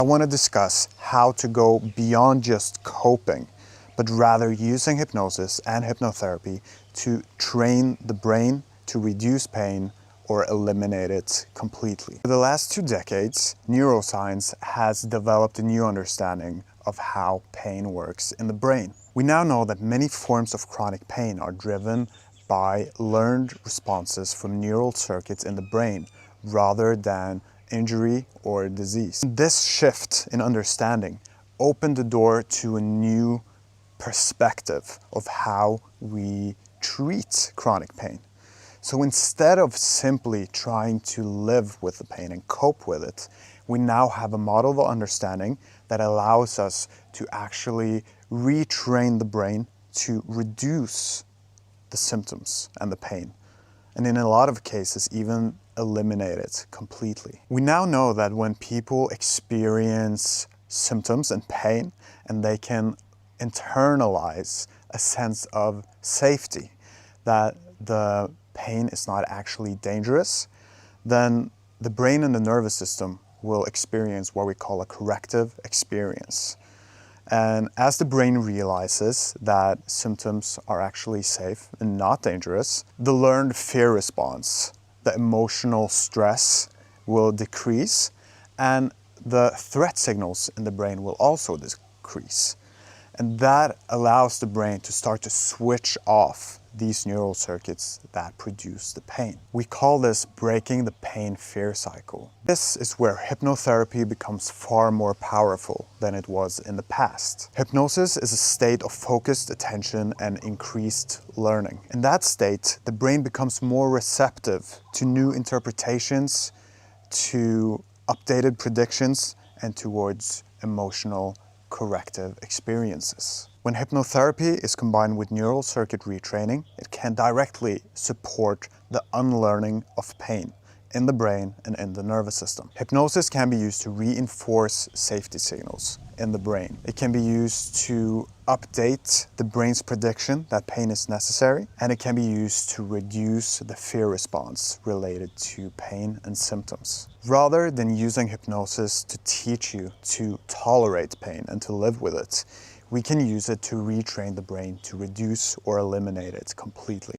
I want to discuss how to go beyond just coping, but rather using hypnosis and hypnotherapy to train the brain to reduce pain or eliminate it completely. For the last 2 decades, neuroscience has developed a new understanding of how pain works in the brain. We now know that many forms of chronic pain are driven by learned responses from neural circuits in the brain rather than injury or disease. This shift in understanding opened the door to a new perspective of how we treat chronic pain. So instead of simply trying to live with the pain and cope with it, we now have a model of understanding that allows us to actually retrain the brain to reduce the symptoms and the pain, and in a lot of cases even eliminate it completely. We now know that when people experience symptoms and pain and they can internalize a sense of safety, that the pain is not actually dangerous, then the brain and the nervous system will experience what we call a corrective experience. And as the brain realizes that symptoms are actually safe and not dangerous, the learned fear response, the emotional stress will decrease, and the threat signals in the brain will also decrease. And that allows the brain to start to switch off these neural circuits that produce the pain. We call this breaking the pain-fear cycle. This is where hypnotherapy becomes far more powerful than it was in the past. Hypnosis is a state of focused attention and increased learning. In that state, the brain becomes more receptive to new interpretations, to updated predictions, and towards emotional corrective experiences. When hypnotherapy is combined with neural circuit retraining, it can directly support the unlearning of pain in the brain and in the nervous system. Hypnosis can be used to reinforce safety signals in the brain. It can be used to update the brain's prediction that pain is necessary, and it can be used to reduce the fear response related to pain and symptoms. Rather than using hypnosis to teach you to tolerate pain and to live with it, we can use it to retrain the brain to reduce or eliminate it completely.